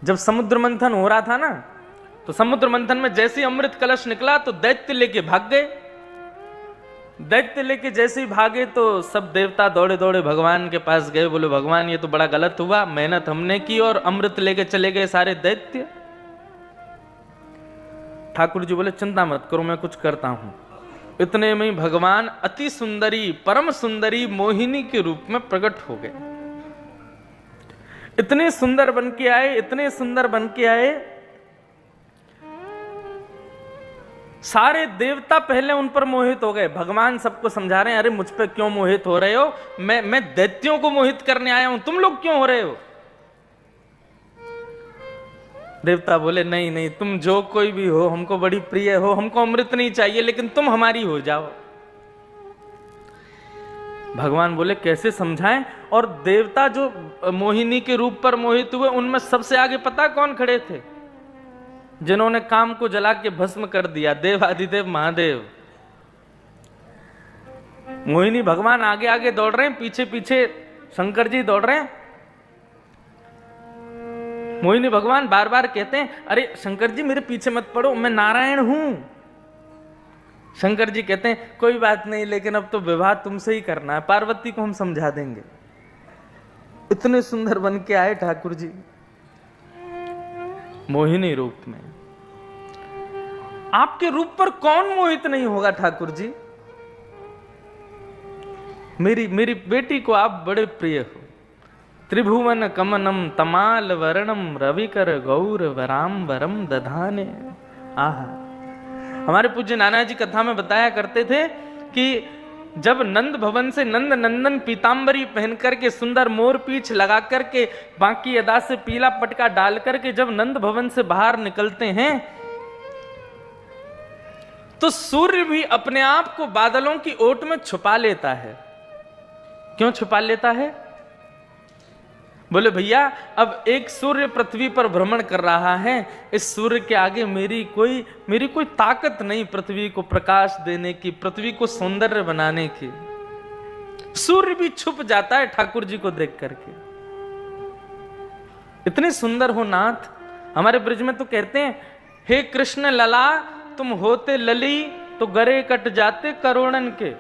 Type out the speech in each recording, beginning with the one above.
जब समुद्र मंथन हो रहा था ना, तो समुद्र मंथन में जैसे अमृत कलश निकला तो दैत्य लेके भाग गए। दैत्य लेके जैसे ही भागे तो सब देवता दौड़े दौड़े भगवान के पास गए, बोले भगवान ये तो बड़ा गलत हुआ, मेहनत हमने की और अमृत लेके चले गए सारे दैत्य। ठाकुर जी बोले चिंता मत करो, मैं कुछ करता हूं। इतने में ही भगवान अति सुंदरी परम सुंदरी मोहिनी के रूप में प्रकट हो गए। इतने सुंदर बन के आए, इतने सुंदर बन के आए, सारे देवता पहले उन पर मोहित हो गए। भगवान सबको समझा रहे हैं, अरे मुझ पे क्यों मोहित हो रहे हो, मैं दैत्यों को मोहित करने आया हूं, तुम लोग क्यों हो रहे हो। देवता बोले नहीं नहीं, तुम जो कोई भी हो, हमको बड़ी प्रिय हो, हमको अमृत नहीं चाहिए, लेकिन तुम हमारी हो जाओ। भगवान बोले कैसे समझाएं। और देवता जो मोहिनी के रूप पर मोहित हुए, उनमें सबसे आगे पता कौन खड़े थे, जिन्होंने काम को जला के भस्म कर दिया, देव आदिदेव महादेव। मोहिनी भगवान आगे आगे दौड़ रहे हैं, पीछे पीछे शंकर जी दौड़ रहे हैं। मोहिनी भगवान बार बार कहते हैं, अरे शंकर जी मेरे पीछे मत पड़ो, मैं नारायण हूं। शंकर जी कहते हैं कोई बात नहीं, लेकिन अब तो विवाह तुमसे ही करना है, पार्वती को हम समझा देंगे। इतने सुंदर बन के आए ठाकुर जी मोहिनी रूप में। आपके रूप पर कौन मोहित नहीं होगा ठाकुर जी। मेरी बेटी को आप बड़े प्रिय हो। त्रिभुवन कमनम तमाल वर्णम रविकर गौर वराम वरम दधाने। आहा, हमारे पूज्य नाना जी कथा में बताया करते थे कि जब नंद भवन से नंद नंदन पीतांबरी पहन करके सुंदर मोर पीछ लगा करके बाकी अदा से पीला पटका डाल करके जब नंद भवन से बाहर निकलते हैं, तो सूर्य भी अपने आप को बादलों की ओट में छुपा लेता है। क्यों छुपा लेता है। बोले भैया अब एक सूर्य पृथ्वी पर भ्रमण कर रहा है, इस सूर्य के आगे मेरी कोई ताकत नहीं पृथ्वी को प्रकाश देने की, पृथ्वी को सौंदर्य बनाने की। सूर्य भी छुप जाता है ठाकुर जी को देख करके। इतने सुंदर हो नाथ। हमारे ब्रिज में तो कहते हैं, हे कृष्ण लला तुम होते लली तो गरे कट जाते करोड़न के।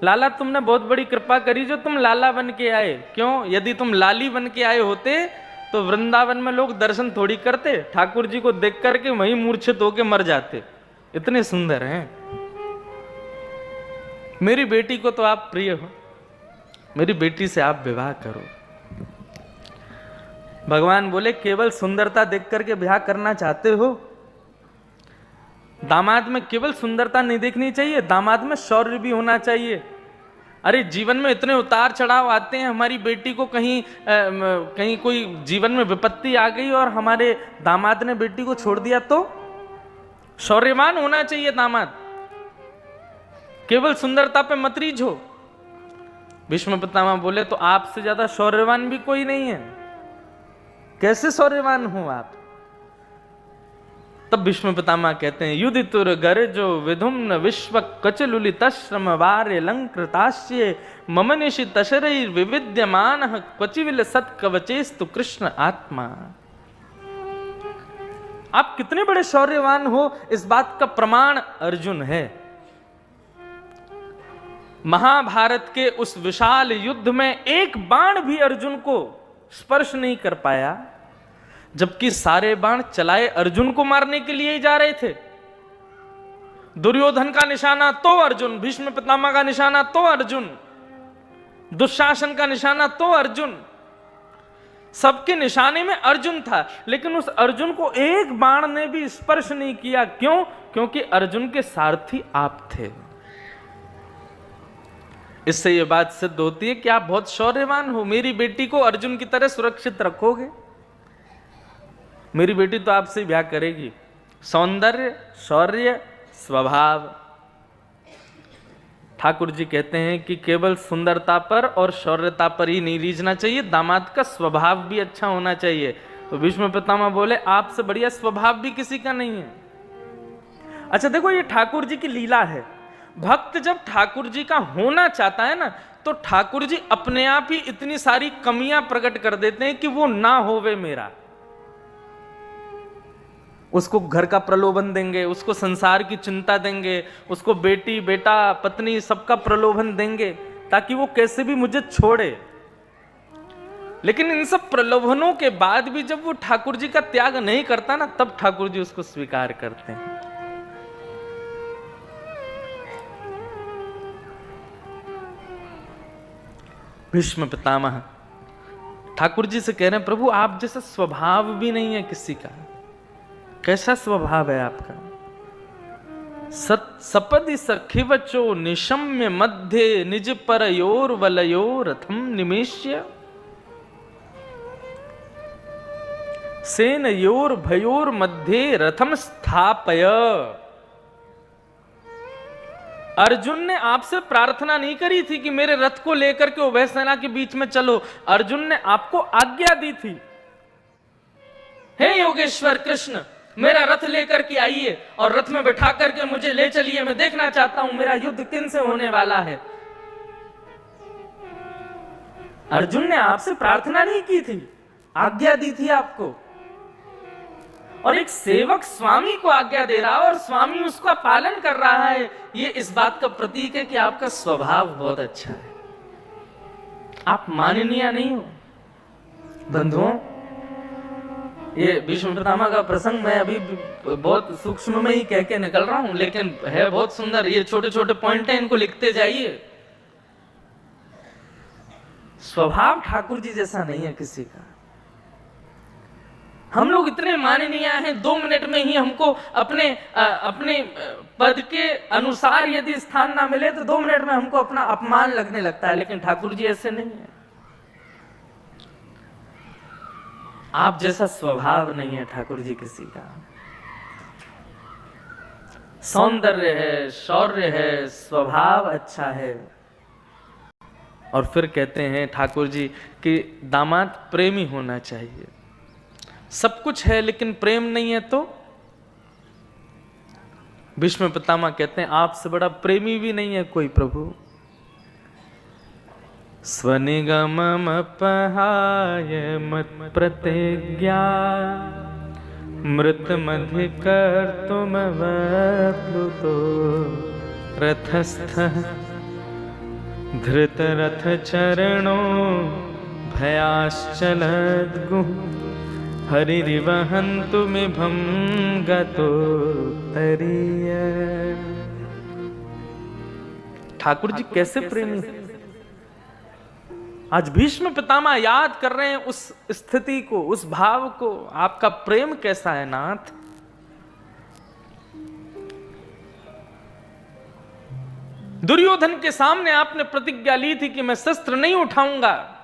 लाला तुमने बहुत बड़ी कृपा करी जो तुम लाला बन के आए। क्यों, यदि तुम लाली बन के आए होते तो वृंदावन में लोग दर्शन थोड़ी करते, ठाकुर जी को देख करके वहीं मूर्छित होके मर जाते। इतने सुंदर हैं। मेरी बेटी को तो आप प्रिय हो, मेरी बेटी से आप विवाह करो। भगवान बोले केवल सुंदरता देख करके विवाह करना चाहते हो। दामाद में केवल सुंदरता नहीं देखनी चाहिए, दामाद में शौर्य भी होना चाहिए। अरे जीवन में इतने उतार चढ़ाव आते हैं, हमारी बेटी को कहीं कोई जीवन में विपत्ति आ गई और हमारे दामाद ने बेटी को छोड़ दिया, तो शौर्यवान होना चाहिए दामाद। केवल सुंदरता पे मत रीझो। भीष्म पितामह बोले तो आपसे ज्यादा शौर्यवान भी कोई नहीं है, कैसे शौर्यवान हो आप। तब भीष्म पितामह कहते हैं, युधितुर गरजो विधुम्न विश्व कचलुलित श्रम वार्य लंकृताश्य ममनिशि तशरैर विविद्यमान क्वचिविल सत्कवचेस्तु कृष्ण आत्मा। आप कितने बड़े शौर्यवान हो, इस बात का प्रमाण अर्जुन है। महाभारत के उस विशाल युद्ध में एक बाण भी अर्जुन को स्पर्श नहीं कर पाया, जबकि सारे बाण चलाए अर्जुन को मारने के लिए ही जा रहे थे। दुर्योधन का निशाना तो अर्जुन, भीष्म पितामह का निशाना तो अर्जुन, दुशासन का निशाना तो अर्जुन, सबके निशाने में अर्जुन था। लेकिन उस अर्जुन को एक बाण ने भी स्पर्श नहीं किया। क्यों? क्योंकि अर्जुन के सारथी आप थे। इससे यह बात सिद्ध होती है कि आप बहुत शौर्यवान हो। मेरी बेटी को अर्जुन की तरह सुरक्षित रखोगे। मेरी बेटी तो आपसे ब्याह करेगी। सौंदर्य, शौर्य, स्वभाव। ठाकुर जी कहते हैं कि केवल सुंदरता पर और शौर्यता पर ही नहीं रीझना चाहिए, दामाद का स्वभाव भी अच्छा होना चाहिए। तो भीष्म पितामह बोले आपसे बढ़िया स्वभाव भी किसी का नहीं है। अच्छा देखो, ये ठाकुर जी की लीला है। भक्त जब ठाकुर जी का होना चाहता है ना, तो ठाकुर जी अपने आप ही इतनी सारी कमियां प्रकट कर देते हैं कि वो ना होवे मेरा। उसको घर का प्रलोभन देंगे, उसको संसार की चिंता देंगे, उसको बेटी बेटा पत्नी सबका प्रलोभन देंगे ताकि वो कैसे भी मुझे छोड़े। लेकिन इन सब प्रलोभनों के बाद भी जब वो ठाकुर जी का त्याग नहीं करता ना, तब ठाकुर जी उसको स्वीकार करते हैं। भीष्म पितामह ठाकुर जी से कह रहे हैं, प्रभु आप जैसा स्वभाव भी नहीं है किसी का। कैसा स्वभाव है आपका? सपदि सखिवचो निशम्य मध्य निज परयोर वलयोर रथम निमेष्य सेनयोर भयोर मध्य रथम स्थापय। अर्जुन ने आपसे प्रार्थना नहीं करी थी कि मेरे रथ को लेकर के उभय सेना के बीच में चलो। अर्जुन ने आपको आज्ञा दी थी, हे योगेश्वर कृष्ण मेरा रथ लेकर के आइए और रथ में बैठा करके मुझे ले चलिए, मैं देखना चाहता हूं मेरा युद्ध किन से होने वाला है। अर्जुन ने आपसे प्रार्थना नहीं की थी, आज्ञा दी थी आपको। और एक सेवक स्वामी को आज्ञा दे रहा है और स्वामी उसका पालन कर रहा है, ये इस बात का प्रतीक है कि आपका स्वभाव बहुत अच्छा है, आप माननीय नहीं हो। बंधुओं, ये भीष्म पितामह का प्रसंग मैं अभी बहुत सूक्ष्म में ही कह के निकल रहा हूं, लेकिन है बहुत सुंदर। ये छोटे छोटे पॉइंट हैं, इनको लिखते जाइए। स्वभाव ठाकुर जी जैसा नहीं है किसी का। हम लोग इतने माननीय हैं, 2 मिनट में ही हमको अपने पद के अनुसार यदि स्थान ना मिले तो 2 मिनट में हमको अपना अपमान लगने लगता है, लेकिन ठाकुर जी ऐसे नहीं है। आप जैसा स्वभाव नहीं है ठाकुर जी किसी का। सौंदर्य है, शौर्य है, स्वभाव अच्छा है। और फिर कहते हैं ठाकुर जी कि दामाद प्रेमी होना चाहिए। सब कुछ है लेकिन प्रेम नहीं है तो? भीष्म पितामह कहते हैं आपसे बड़ा प्रेमी भी नहीं है कोई प्रभु। स्वनिगममपहाय मत प्रतिज्ञा मृत मधि कर्तुमवप्लुतो रथस्थः धृतरथ चरणो भयाश्चलद्गुः हरिरिवहन्तुमिभं गतोत्तरीय। ठाकुर जी कैसे प्रेमी हैं। आज भीष्म पितामह याद कर रहे हैं उस स्थिति को, उस भाव को। आपका प्रेम कैसा है नाथ। दुर्योधन के सामने आपने प्रतिज्ञा ली थी कि मैं शस्त्र नहीं उठाऊंगा।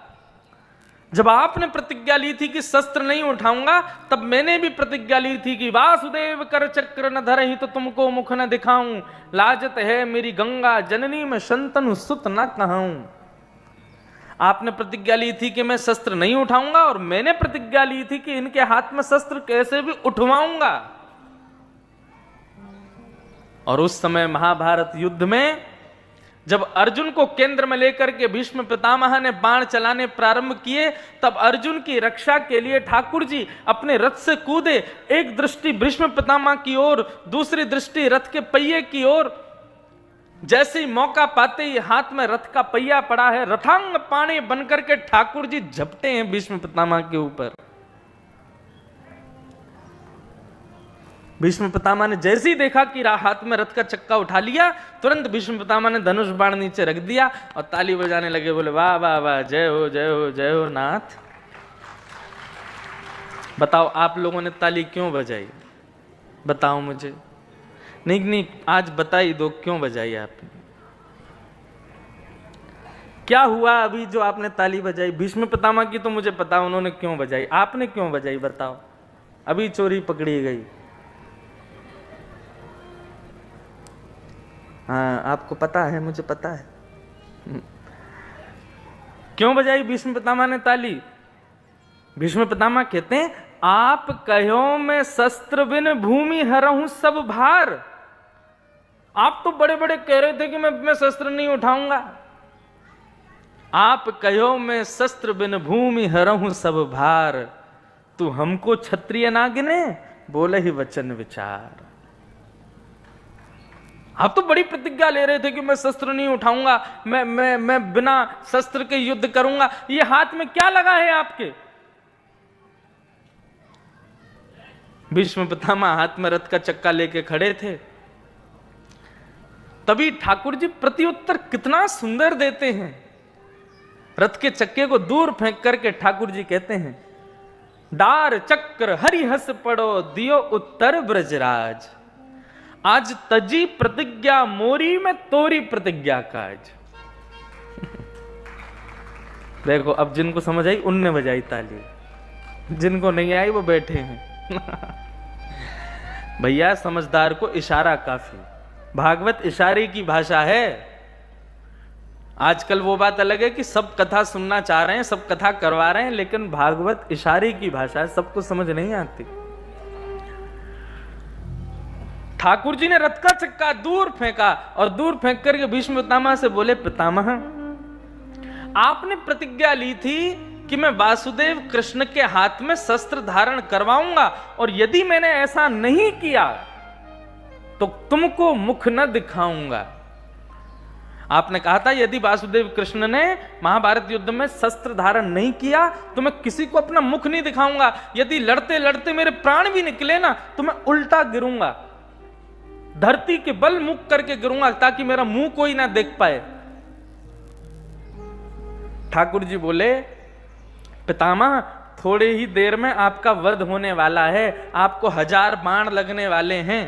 जब आपने प्रतिज्ञा ली थी कि शस्त्र नहीं उठाऊंगा, तब मैंने भी प्रतिज्ञा ली थी कि वासुदेव कर चक्र न धरहि तो तुमको मुख न दिखाऊं, लाजत है मेरी गंगा जननी में शंतनु सुत न कहाऊं। आपने प्रतिज्ञा ली थी कि मैं शस्त्र नहीं उठाऊंगा और मैंने प्रतिज्ञा ली थी कि इनके हाथ में शस्त्र कैसे भी उठवाऊंगा। और उस समय महाभारत युद्ध में जब अर्जुन को केंद्र में लेकर के भीष्म पितामह ने बाण चलाने प्रारंभ किए, तब अर्जुन की रक्षा के लिए ठाकुर जी अपने रथ से कूदे। एक दृष्टि भीष्म पितामह की ओर, दूसरी दृष्टि रथ के पहिए की ओर। जैसे ही मौका पाते ही हाथ में रथ का पहिया पड़ा है, रथांग पाणी बनकर के ठाकुर जी झपटे हैं भीष्म पितामह के ऊपर। भीष्म पितामह ने जैसे ही देखा कि हाथ में रथ का चक्का उठा लिया, तुरंत भीष्म पितामह ने धनुष बाण नीचे रख दिया और ताली बजाने लगे। बोले वाह वाह वाह, जय हो जय हो जय हो नाथ। बताओ आप लोगों ने ताली क्यों बजाई? बताओ मुझे। नहीं, आज बता ही दो क्यों बजाई आपने। क्या हुआ अभी जो आपने ताली बजाई? भीष्म पितामह की तो मुझे पता उन्होंने क्यों बजाई, आपने क्यों बजाई बताओ। अभी चोरी पकड़ी गई। हाँ आपको पता है, मुझे पता है। क्यों बजाई भीष्म पितामह ने ताली? भीष्म पितामह कहते हैं आप कहो मैं शस्त्र बिन भूमि हरहूं सब भार। आप तो बड़े बड़े कह रहे थे कि मैं शस्त्र नहीं उठाऊंगा। आप कहो मैं शस्त्र बिन भूमि हरहूं सब भार। तू हमको क्षत्रिय ना गिने, बोले ही वचन विचार। आप तो बड़ी प्रतिज्ञा ले रहे थे कि मैं शस्त्र नहीं उठाऊंगा, मैं बिना शस्त्र के युद्ध करूंगा। ये हाथ में क्या लगा है आपके? भीष्म पितामह हाथ में रथ का चक्का लेके खड़े थे। तभी ठाकुर जी प्रत्युत्तर कितना सुंदर देते हैं। रथ के चक्के को दूर फेंक करके ठाकुर जी कहते हैं, डार चक्र हरिहस पड़ो दियो उत्तर ब्रजराज, आज तजी प्रतिज्ञा मोरी में तोरी प्रतिज्ञा काज। देखो अब जिनको समझ आई उनने बजाई ताली, जिनको नहीं आई वो बैठे हैं। भैया समझदार को इशारा काफी, भागवत इशारे की भाषा है। आजकल वो बात अलग है कि सब कथा सुनना चाह रहे हैं, सब कथा करवा रहे हैं, लेकिन भागवत इशारे की भाषा है, सबको समझ नहीं आती। ठाकुर जी ने रथ का चक्का दूर फेंका और दूर फेंक करके भीष्म पितामह से बोले, पितामह आपने प्रतिज्ञा ली थी कि मैं वासुदेव कृष्ण के हाथ में शस्त्र धारण करवाऊंगा, और यदि मैंने ऐसा नहीं किया तो तुमको मुख न दिखाऊंगा। आपने कहा था यदि वासुदेव कृष्ण ने महाभारत युद्ध में शस्त्र धारण नहीं किया तो मैं किसी को अपना मुख नहीं दिखाऊंगा। यदि लड़ते लड़ते मेरे प्राण भी निकले ना तो मैं उल्टा गिरूंगा, धरती के बल मुख करके गिरूंगा, ताकि मेरा मुंह कोई ना देख पाए। ठाकुर जी बोले, पितामह थोड़े ही देर में आपका वध होने वाला है, आपको 1000 बाण लगने वाले हैं,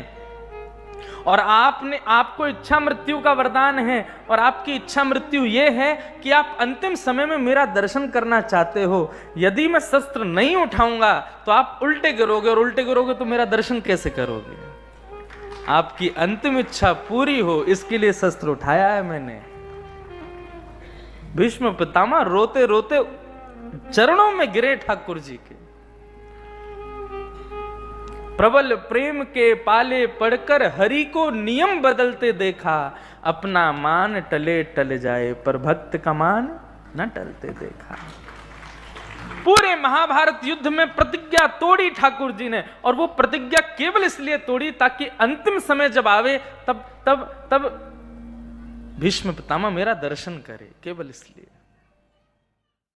और आपको इच्छा मृत्यु का वरदान है, और आपकी इच्छा मृत्यु यह है कि आप अंतिम समय में मेरा दर्शन करना चाहते हो। यदि मैं शस्त्र नहीं उठाऊंगा तो आप उल्टे गिरोगे, और उल्टे गिरोगे तो मेरा दर्शन कैसे करोगे? आपकी अंतिम इच्छा पूरी हो इसके लिए शस्त्र उठाया है मैंने। भीष्म पितामह रोते रोते चरणों में गिरे ठाकुर जी के। प्रबल प्रेम के पाले पड़कर हरि को नियम बदलते देखा, अपना मान टले टल जाए पर भक्त का मान न टलते देखा। पूरे महाभारत युद्ध में प्रतिज्ञा तोड़ी ठाकुर जी ने, और वो प्रतिज्ञा केवल इसलिए तोड़ी ताकि अंतिम समय जब आवे तब भीष्म पितामह मेरा दर्शन करे, केवल इसलिए।